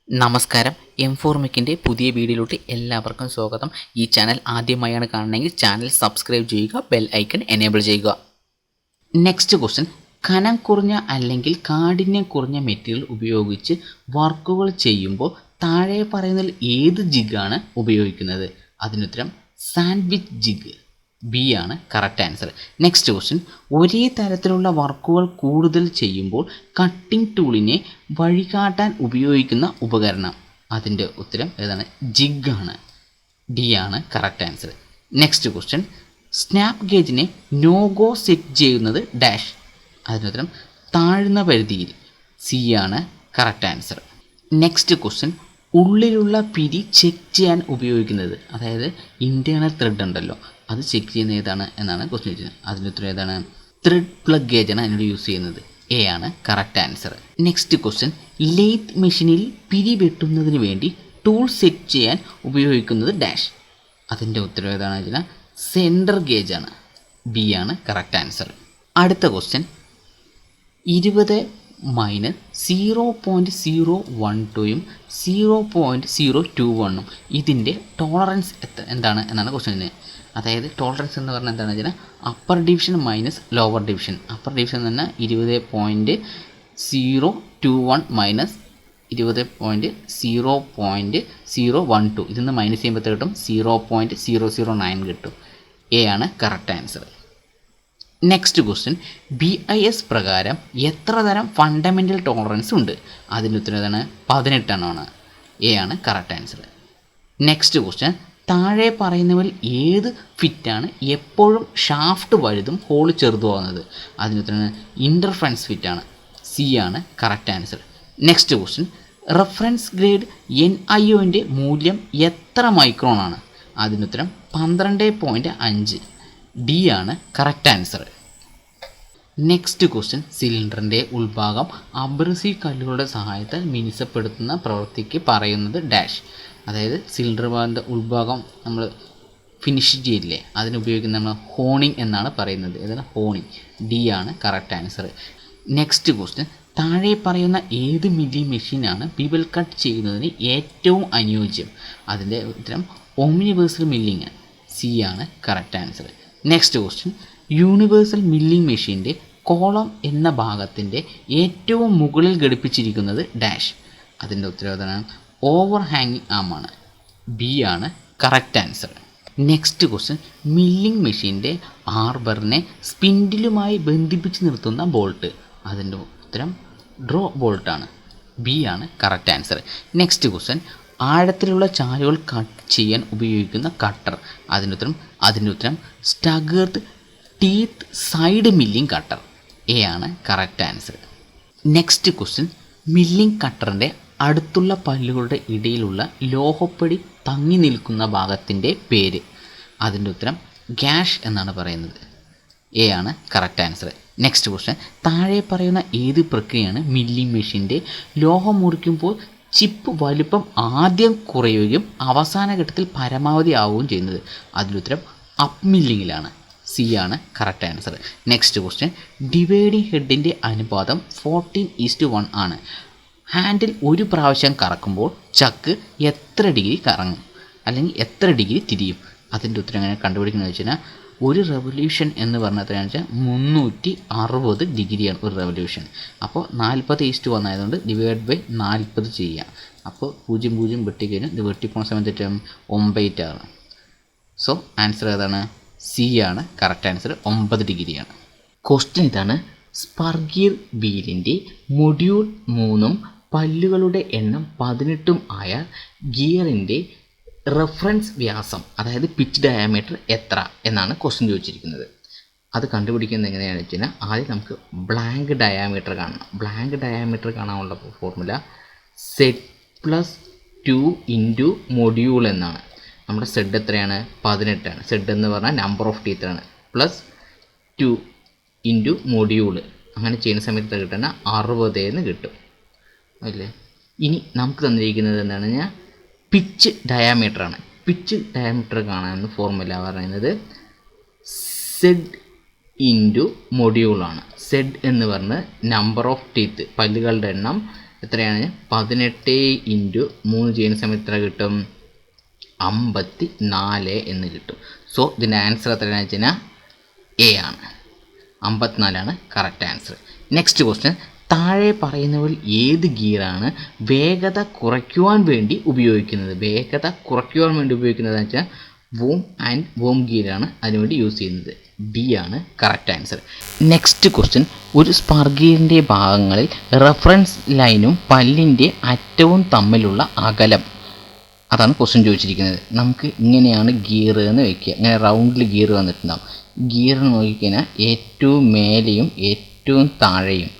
നമസ്കാരം. എംഫോർമിക്കിൻ്റെ പുതിയ വീഡിയോയിലോട്ട് എല്ലാവർക്കും സ്വാഗതം. ഈ ചാനൽ ആദ്യമായാണ് കാണണമെങ്കിൽ ചാനൽ സബ്സ്ക്രൈബ് ചെയ്യുക, ബെൽ ഐക്കൺ എനേബിൾ ചെയ്യുക. നെക്സ്റ്റ് ക്വസ്റ്റ്യൻ, കനം കുറഞ്ഞ അല്ലെങ്കിൽ കാഠിന്യം കുറഞ്ഞ മെറ്റീരിയൽ ഉപയോഗിച്ച് വർക്കുകൾ ചെയ്യുമ്പോൾ താഴെ പറയുന്നതിൽ ഏത് ജിഗാണ് ഉപയോഗിക്കുന്നത്? അതിനുത്തരം സാൻഡ്വിച്ച് ജിഗ്, ബി ആണ് കറക്റ്റ് ആൻസർ. നെക്സ്റ്റ് ക്വസ്റ്റ്യൻ, ഒരേ തരത്തിലുള്ള വർക്കുകൾ കൂടുതൽ ചെയ്യുമ്പോൾ കട്ടിംഗ് ടൂളിനെ വഴികാട്ടാൻ ഉപയോഗിക്കുന്ന ഉപകരണം? അതിൻ്റെ ഉത്തരം ഏതാണ്? ജിഗ് ആണ്, ഡി ആണ് correct answer. Next question, snap ഗേജിനെ നോ ഗോ സെറ്റ് ചെയ്യുന്നത് ഡാഷ്? അതിനുത്തരം താഴ്ന്ന പരിധിയിൽ, സി ആണ് കറക്റ്റ് ആൻസർ. നെക്സ്റ്റ് ക്വസ്റ്റ്യൻ, ഉള്ളിലുള്ള പിരി ചെക്ക് ചെയ്യാൻ ഉപയോഗിക്കുന്നത്, അതായത് ഇൻറ്റേർണൽ ത്രെഡ് ഉണ്ടല്ലോ, അത് ചെക്ക് ചെയ്യുന്ന ഏതാണ് എന്നാണ് ക്വസ്റ്റ്യൻ ചോദിച്ചത്. അതിനുത്തരം ഏതാണ്? ത്രെഡ് പ്ലഗ് ഗേജാണ് അതിനോട് യൂസ് ചെയ്യുന്നത്, എ ആണ് correct answer. Next question, lathe മെഷീനിൽ പിരി വെട്ടുന്നതിന് വേണ്ടി ടൂൾ സെറ്റ് ചെയ്യാൻ ഉപയോഗിക്കുന്നത് ഡാഷ്? അതിൻ്റെ ഉത്തരം ഏതാണ് വെച്ചാൽ സെൻറ്റർ ഗേജാണ്, ബി ആണ് കറക്റ്റ് ആൻസർ. അടുത്ത ക്വസ്റ്റ്യൻ, 20 - 0.012 0.021 ഇതിൻ്റെ ടോളറൻസ് എന്താണ് എന്നാണ് ക്വസ്റ്റ്യൻ. അതായത് ടോളറൻസ് എന്ന് പറഞ്ഞാൽ എന്താണെന്ന് വെച്ചാൽ upper division minus lower division. Upper division എന്ന് പറഞ്ഞാൽ 20.021 മൈനസ് 20.0.012 ഇതിൽ നിന്ന് മൈനസ് ചെയ്യുമ്പോൾ കിട്ടും 0.009 കിട്ടും, എ ആണ് correct answer. Next question, BIS പ്രകാരം എത്ര തരം ഫണ്ടമെൻ്റൽ ടോളറൻസ് ഉണ്ട്? അതിൻ്റെ ഉത്തരം ഏതാണ്? 18 എണ്ണമാണ്, എ ആണ് കറക്റ്റ് ആൻസർ. നെക്സ്റ്റ് ക്വസ്റ്റ്യൻ, താഴെ പറയുന്നവരിൽ ഏത് ഫിറ്റാണ് എപ്പോഴും ഷാഫ്റ്റ് വലുതും ഹോൾ ചെറുതുമാകുന്നത്? അതിന് ഉത്തരം ഇൻ്റർഫറൻസ് ഫിറ്റാണ്, സി ആണ് correct answer. Next question, reference grade NIOൻ്റെ മൂല്യം എത്ര മൈക്രോൺ ആണ്? അതിനുത്തരം 12.5, ഡി ആണ് കറക്റ്റ് ആൻസർ. നെക്സ്റ്റ് ക്വസ്റ്റ്യൻ, സിലിണ്ടറിൻ്റെ ഉൾഭാഗം അബ്രസീവ് കല്ലുകളുടെ സഹായത്താൽ മിനുസപ്പെടുത്തുന്ന പ്രവൃത്തിക്ക് പറയുന്നത് ഡാഷ്? അതായത് സിലിണ്ടർ ഭാഗത്തിൻ്റെ ഉൾഭാഗം നമ്മൾ ഫിനിഷ് ചെയ്യില്ലേ, അതിനുപയോഗിക്കുന്ന നമ്മൾ ഹോണിങ് എന്നാണ് പറയുന്നത്, ഏതാണ്? ഹോണിങ്, ഡി ആണ് കറക്റ്റ് ആൻസർ. നെക്സ്റ്റ് ക്വസ്റ്റ്യൻ, താഴെ പറയുന്ന ഏത് മില്ലിംഗ് മെഷീനാണ് ബിബിൾ കട്ട് ചെയ്യുന്നതിന് ഏറ്റവും അനുയോജ്യം? അതിൻ്റെ ഉത്തരം ഓംനിവേഴ്സൽ മില്ലിംഗ്, സി ആണ് correct answer. Next question, universal milling മെഷീൻ്റെ കോളം എന്ന ഭാഗത്തിൻ്റെ ഏറ്റവും മുകളിൽ ഘടിപ്പിച്ചിരിക്കുന്നത് ഡാഷ്? അതിൻ്റെ ഉത്തരവാദമാണ് ഓവർ ഹാങ്ങിങ് ആമാണ്, ബി ആണ് correct answer. Next question, milling മെഷീൻ്റെ ആർബറിനെ സ്പിൻഡിലുമായി ബന്ധിപ്പിച്ച് നിർത്തുന്ന ബോൾട്ട്? അതിൻ്റെ ഉത്തരം ഡ്രോ ബോൾട്ടാണ്, ബി ആണ് കറക്റ്റ് ആൻസർ. നെക്സ്റ്റ് ക്വസ്റ്റ്യൻ, ആഴത്തിലുള്ള ചാലുകൾ കട്ട് ചെയ്യാൻ ഉപയോഗിക്കുന്ന കട്ടർ? അതിൻ്റെ ഉത്തരം staggered teeth side milling cutter, A ആണ് correct answer. Next question, milling കട്ടറിൻ്റെ അടുത്തുള്ള പല്ലുകളുടെ ഇടയിലുള്ള ലോഹപ്പൊടി തങ്ങി നിൽക്കുന്ന ഭാഗത്തിൻ്റെ പേര്? അതിൻ്റെ ഉത്തരം ഗ്യാഷ് എന്നാണ് പറയുന്നത്, എ ആണ് കറക്റ്റ് ആൻസർ. നെക്സ്റ്റ് ക്വസ്റ്റ്യൻ, താഴെ പറയുന്ന ഏത് പ്രക്രിയയാണ് മില്ലിംഗ് മെഷീൻ്റെ ലോഹം മുറിക്കുമ്പോൾ ചിപ്പ് വലുപ്പം ആദ്യം കുറയുകയും അവസാന ഘട്ടത്തിൽ പരമാവധി ആവുകയും ചെയ്യുന്നത്? അതിനുത്തരം അപ്പ് മില്ലിങ്ങിലാണ്, സി ആണ് correct answer. Next question, dividing ഹെഡിൻ്റെ അനുപാതം 14:1 ആണ്. ഹാൻഡിൽ ഒരു പ്രാവശ്യം കറക്കുമ്പോൾ ചക്ക് എത്ര ഡിഗ്രി കറങ്ങും, അല്ലെങ്കിൽ എത്ര ഡിഗ്രി തിരിയും? അതിൻ്റെ ഉത്തരം എങ്ങനെ കണ്ടുപിടിക്കുന്നത് വെച്ച് കഴിഞ്ഞാൽ ഒരു റെവല്യൂഷൻ എന്ന് പറഞ്ഞാൽ എത്രയാണെന്ന് വെച്ചാൽ 360 ഡിഗ്രിയാണ് ഒരു റെവല്യൂഷൻ. അപ്പോൾ 40:1 ആയതുകൊണ്ട് ഡിവൈഡ് ബൈ 40 ചെയ്യുക. അപ്പോൾ 0 വെട്ടിക്കഴിഞ്ഞാൽ ഇത് വെട്ടിപ്പോകുന്ന സമയത്ത് 9 ആണ്. സോ ആൻസർ ഏതാണ്? സി ആണ് കറക്റ്റ് ആൻസർ, 9 ഡിഗ്രിയാണ്. ക്വസ്റ്റ്യൻ ഇതാണ്, സ്പർഗീർ വീലിൻ്റെ മൊഡ്യൂൾ 3 പല്ലുകളുടെ എണ്ണം 18 ആയ ഗിയറിൻ്റെ റെഫറൻസ് വ്യാസം, അതായത് പിച്ച് ഡയാമീറ്റർ എത്ര എന്നാണ് ക്വസ്റ്റ്യൻ ചോദിച്ചിരിക്കുന്നത്. അത് കണ്ടുപിടിക്കുന്നത് എങ്ങനെയാണെന്ന് വെച്ച് കഴിഞ്ഞാൽ ആദ്യം നമുക്ക് ബ്ലാങ്ക് ഡയാമീറ്റർ കാണണം. ബ്ലാങ്ക് ഡയാമീറ്റർ കാണാനുള്ള ഫോർമുല Z+2 ഇൻറ്റു മൊഡ്യൂൾ എന്നാണ്. നമ്മുടെ സെഡ് എത്രയാണ്? 18 ആണ്. സെഡ് എന്ന് പറഞ്ഞാൽ നമ്പർ ഓഫ് ടീത്ത് ആണ്, +2 ഇൻറ്റു മൊഡ്യൂൾ. അങ്ങനെ ചെയ്യുന്ന സമയത്ത് കിട്ടുന്ന 60 എന്ന് കിട്ടും അല്ലേ. ഇനി നമുക്ക് തന്നിരിക്കുന്നത് എന്താണെന്ന് പറഞ്ഞാൽ പിച്ച് ഡയാമീറ്റർ ആണ്. പിച്ച് ഡയാമീറ്റർ കാണാനുള്ള ഫോർമുല പറയുന്നത് സെഡ് ഇൻറ്റു മൊഡ്യൂളാണ്. സെഡ് എന്ന് പറഞ്ഞ് നമ്പർ ഓഫ് ടീത്ത്, പല്ലുകളുടെ എണ്ണം, എത്രയാണ് 18 ഇൻറ്റു 3 ചെയ്യുന്ന സമയത്ത് എത്ര കിട്ടും 54 എന്ന് കിട്ടും. സോ ഇതിൻ്റെ ആൻസർ എത്രയാണെന്ന് വെച്ച് കഴിഞ്ഞാൽ എ ആണ്, 54 കറക്റ്റ് ആൻസർ. നെക്സ്റ്റ് ക്വസ്റ്റ്യൻ, താഴെ പറയുന്നവരിൽ ഏത് ഗിയറാണ് വേഗത കുറയ്ക്കുവാൻ വേണ്ടി ഉപയോഗിക്കുന്നത്? വേഗത കുറയ്ക്കുവാൻ വേണ്ടി ഉപയോഗിക്കുന്നത് എന്ന് വെച്ചാൽ വൂം ആൻഡ് വൂം ഗിയറാണ് അതിനുവേണ്ടി യൂസ് ചെയ്യുന്നത്. ഡി ആണ് കറക്റ്റ് ആൻസർ. നെക്സ്റ്റ് ക്വസ്റ്റ്യൻ, ഒരു സ്പാർക്ക് ഗിയറിൻ്റെ ഭാഗങ്ങളിൽ റെഫറൻസ് ലൈനും പല്ലിൻ്റെ അറ്റവും തമ്മിലുള്ള അകലം, അതാണ് ക്വസ്റ്റ്യൻ ചോദിച്ചിരിക്കുന്നത്. നമുക്ക് ഇങ്ങനെയാണ് ഗിയർ എന്ന് വെക്കുക, ഇങ്ങനെ റൗണ്ടിൽ ഗിയർ വന്നിട്ടുണ്ടാകും. ഗിയർ നോക്കിക്കഴിഞ്ഞാൽ ഏറ്റവും മേലെയും ഏറ്റവും താഴെയും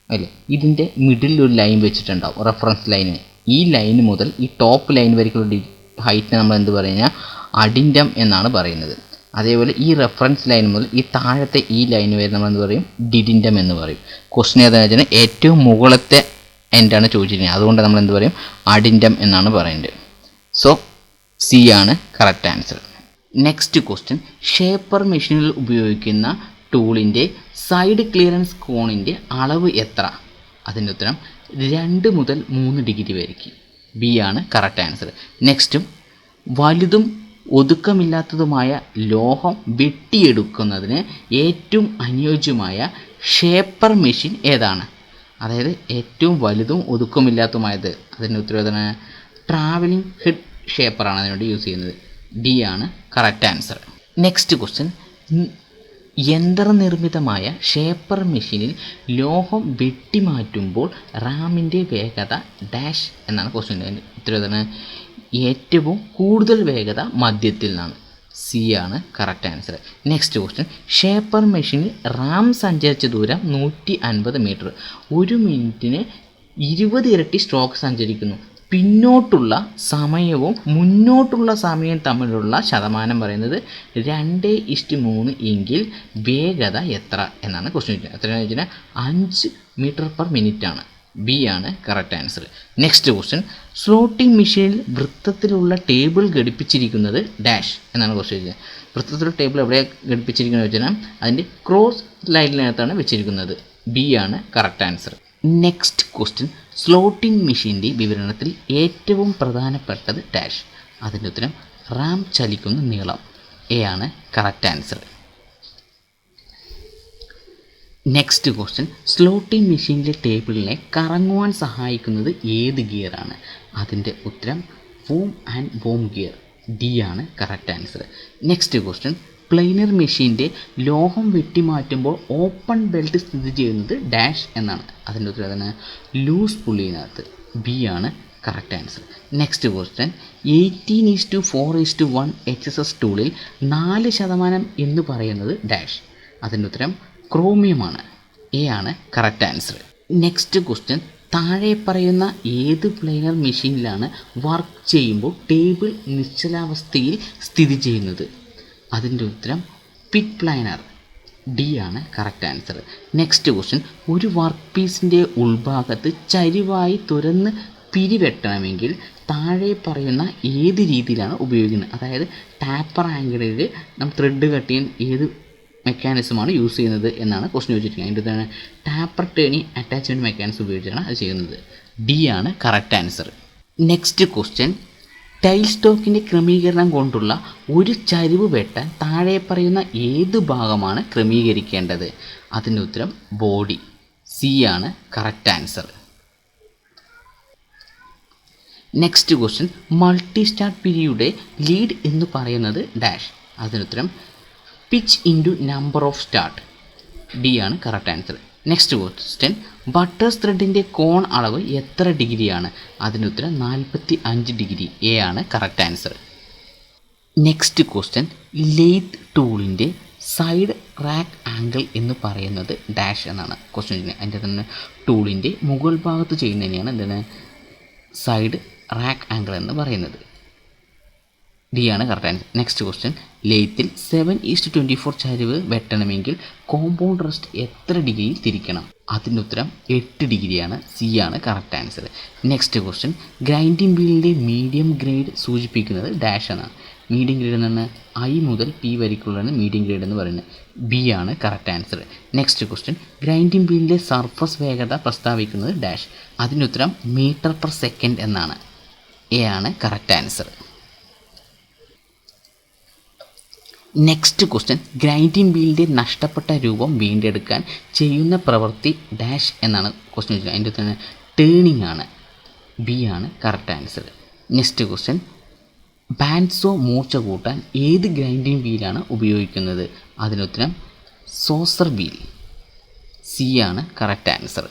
അല്ലേ, ഇതിൻ്റെ മിഡിൽ ഒരു ലൈൻ വെച്ചിട്ടുണ്ടാവും, റെഫറൻസ് ലൈന്. ഈ ലൈൻ മുതൽ ഈ ടോപ്പ് ലൈൻ വരയ്ക്കുള്ള ഹൈറ്റിനെ നമ്മൾ എന്ത് പറയുക, അഡിൻഡം എന്നാണ് പറയുന്നത്. അതേപോലെ ഈ റെഫറൻസ് ലൈൻ മുതൽ ഈ താഴത്തെ ഈ ലൈൻ വരെ നമ്മൾ എന്ത് പറയും, ഡിഡിൻഡം എന്ന് പറയും. ക്വസ്റ്റ്യൻ ഏതാണെന്ന് വെച്ചാൽ ഏറ്റവും മുകളത്തെ എൻഡാണ് ചോദിച്ചിരിക്കുന്നത്, അതുകൊണ്ട് നമ്മൾ എന്ത് പറയും, അഡിൻഡം എന്നാണ് പറയുന്നത്. സോ സി ആണ് correct answer. Next question, shaper മെഷീനിൽ ഉപയോഗിക്കുന്ന ടൂളിൻ്റെ സൈഡ് ക്ലിയറൻസ് കോണിൻ്റെ അളവ് എത്ര? അതിൻ്റെ ഉത്തരം 2 മുതൽ 3 ഡിഗ്രി വരെയ്ക്ക്. ബി ആണ് കറക്റ്റ് ആൻസർ. നെക്സ്റ്റും, വലുതും ഒതുക്കമില്ലാത്തതുമായ ലോഹം വെട്ടിയെടുക്കുന്നതിന് ഏറ്റവും അനുയോജ്യമായ ഷേപ്പർ മെഷീൻ ഏതാണ്? അതായത് ഏറ്റവും വലുതും ഒതുക്കമില്ലാത്തതുമായത്, അതിൻ്റെ ഉത്തരം ഏതാണ്? ട്രാവലിംഗ് ഹെഡ് ഷേപ്പറാണ് അതിനുവേണ്ടി യൂസ് ചെയ്യുന്നത്. ഡി ആണ് കറക്റ്റ് ആൻസർ. നെക്സ്റ്റ് ക്വസ്റ്റ്യൻ, യന്ത്രനിർമ്മിതമായ ഷേപ്പർ മെഷീനിൽ ലോഹം വെട്ടിമാറ്റുമ്പോൾ റാമിൻ്റെ വേഗത ഡാഷ് എന്നാണ് ക്വസ്റ്റ്യൻ. അതിൻ്റെ ഉത്തരം ഏറ്റവും കൂടുതൽ വേഗത മധ്യത്തിൽ നിന്നാണ്. സി ആണ് correct answer. Next question, shaper മെഷീനിൽ റാം സഞ്ചരിച്ച ദൂരം 150 മീറ്റർ. 1 മിനിറ്റിന് 20 ഇരട്ടി സ്ട്രോക്ക് സഞ്ചരിക്കുന്നു. പിന്നോട്ടുള്ള സമയവും മുന്നോട്ടുള്ള സമയവും തമ്മിലുള്ള ശതമാനം പറയുന്നത് 2:3 എങ്കിൽ വേഗത എത്ര എന്നാണ് ക്വസ്റ്റ്യൻ ചോദിക്കുന്നത്. എത്രയാണെന്ന് വെച്ചാൽ 5 മീറ്റർ പെർ മിനിറ്റ് ആണ്. ബി ആണ് correct answer. Next question, slotting മെഷീനിൽ വൃത്തത്തിലുള്ള ടേബിൾ ഘടിപ്പിച്ചിരിക്കുന്നത് ഡാഷ് എന്നാണ് ക്വസ്റ്റ്യൻ ചോദിച്ചത്. വൃത്തത്തിലുള്ള ടേബിൾ എവിടെയാണ് ഘടിപ്പിച്ചിരിക്കുന്നത് വെച്ചാൽ അതിൻ്റെ ക്രോസ് ലൈനിനകത്താണ് വെച്ചിരിക്കുന്നത്. ബി ആണ് correct answer. Next question, slotting മെഷീൻ്റെ വിവരണത്തിൽ ഏറ്റവും പ്രധാനപ്പെട്ടത് ഡാഷ്. അതിൻ്റെ ഉത്തരം റാം ചലിക്കുന്ന നീളം. എ ആണ് correct answer. Next question, slotting മെഷീനിലെ ടേബിളിനെ കറങ്ങുവാൻ സഹായിക്കുന്നത് ഏത് ഗിയറാണ്? അതിൻ്റെ ഉത്തരം worm and worm gear. D ആണ് correct answer. Next question, planer മെഷീൻ്റെ ലോഹം വെട്ടിമാറ്റുമ്പോൾ ഓപ്പൺ ബെൽറ്റ് സ്ഥിതി ചെയ്യുന്നത് ഡാഷ് എന്നാണ്. അതിൻ്റെ ഉത്തരം തന്നെ ലൂസ് പുള്ളിനകത്ത്. ബി ആണ് correct answer. Next question, 18:4:1 HSS ടൂളിൽ 4% എന്ന് പറയുന്നത് ഡാഷ്. അതിൻ്റെ ഉത്തരം ക്രോമിയമാണ്. എ ആണ് കറക്റ്റ് ആൻസർ. നെക്സ്റ്റ് ക്വസ്റ്റ്യൻ, താഴെ പറയുന്ന ഏത് പ്ലെയിനർ മെഷീനിലാണ് വർക്ക് ചെയ്യുമ്പോൾ ടേബിൾ നിശ്ചലാവസ്ഥയിൽ സ്ഥിതി ചെയ്യുന്നത്? അതിൻ്റെ ഉത്തരം പിറ്റ് പ്ലാനർ. ഡി ആണ് കറക്റ്റ് ആൻസർ. നെക്സ്റ്റ് ക്വസ്റ്റ്യൻ, ഒരു വർക്ക് പീസിൻ്റെ ഉൾഭാഗത്ത് ചരിവായി തുറന്ന് പിരിവെട്ടണമെങ്കിൽ താഴെ പറയുന്ന ഏത് രീതിയിലാണ് ഉപയോഗിക്കുന്നത്? അതായത് ടാപ്പർ ആംഗിളിൽ നമ്മൾ ത്രെഡ് കട്ട് ചെയ്യാൻ ഏത് മെക്കാനിസമാണ് യൂസ് ചെയ്യുന്നത് എന്നാണ് ക്വസ്റ്റ്യൻ ചോദിച്ചിരിക്കുന്നത്. അതിൻ്റെ തന്നെ ടാപ്പർ ടേണി അറ്റാച്ച്മെൻറ്റ് മെക്കാനിസം ഉപയോഗിച്ചാണ് അത് ചെയ്യുന്നത്. ഡി ആണ് correct answer. Next question, tail സ്റ്റോക്കിൻ്റെ ക്രമീകരണം കൊണ്ടുള്ള ഒരു ചരിവ് വെട്ടാൻ താഴെ പറയുന്ന ഏത് ഭാഗമാണ് ക്രമീകരിക്കേണ്ടത്? അതിൻ്റെ ഉത്തരം ബോഡി. സി ആണ് correct answer. Next question, multi start പിരിയുടെ ലീഡ് എന്ന് പറയുന്നത് ഡാഷ്. അതിനുത്തരം pitch into number of start. D ആണ് correct answer. Next question, buttress ത്രെഡിൻ്റെ കോൺ അളവ് എത്ര ഡിഗ്രിയാണ്? അതിൻ്റെ ഉത്തരം 45 ഡിഗ്രി. എ ആണ് correct answer. Next question, lathe ടൂളിൻ്റെ സൈഡ് റാക്ക് ആംഗിൾ എന്ന് പറയുന്നത് ഡാഷ് എന്നാണ് ക്വസ്റ്റ്യൻ ചെയ്യുന്നത്. അതിൻ്റെ തന്നെ ടൂളിൻ്റെ മുകൾ ഭാഗത്ത് ചെയ്യുന്നതിനെയാണ് എന്താണ് സൈഡ് റാക്ക് ആംഗിൾ എന്ന് പറയുന്നത്. ഡി ആണ് കറക്റ്റ് ആൻസർ. നെക്സ്റ്റ് ക്വസ്റ്റ്യൻ, ലെയ്ത്തിൽ 7:24 ചരിവ് വെട്ടണമെങ്കിൽ കോമ്പൗണ്ട് റെസ്റ്റ് എത്ര ഡിഗ്രിയിൽ തിരിക്കണം? അതിൻ്റെ ഉത്തരം 8 ഡിഗ്രിയാണ്. സി ആണ് correct answer. Next question, grinding വീലിൻ്റെ മീഡിയം ഗ്രേഡ് സൂചിപ്പിക്കുന്നത് ഡാഷ് എന്നാണ്. മീഡിയം ഗ്രേഡ് എന്നാണ് ഐ മുതൽ പി വരെക്കുള്ളതാണ് മീഡിയം ഗ്രേഡ് എന്ന് പറയുന്നത്. ബി ആണ് correct answer. Next question, grinding വീലിൻ്റെ സർഫസ് വേഗത പ്രസ്താവിക്കുന്നത് ഡാഷ്. അതിൻ്റെ ഉത്തരം മീറ്റർ പെർ സെക്കൻഡ് എന്നാണ്. എ ആണ് correct answer. Next question, grinding വീലിൻ്റെ നഷ്ടപ്പെട്ട രൂപം വീണ്ടെടുക്കാൻ ചെയ്യുന്ന പ്രവൃത്തി ഡാഷ് എന്നാണ് ക്വസ്റ്റ്യൻ ചോദിച്ചത്. അതിൻ്റെ ഉത്തരം ടേണിംഗ് ആണ്. ബി ആണ് കറക്റ്റ് ആൻസർ. നെക്സ്റ്റ് ക്വസ്റ്റ്യൻ, ബാൻഡ്സോ മൂർച്ച കൂട്ടാൻ ഏത് ഗ്രൈൻഡിംഗ് വീലാണ് ഉപയോഗിക്കുന്നത്? അതിനുത്തരം സോസർ വീൽ. സി ആണ് കറക്റ്റ് ആൻസർ.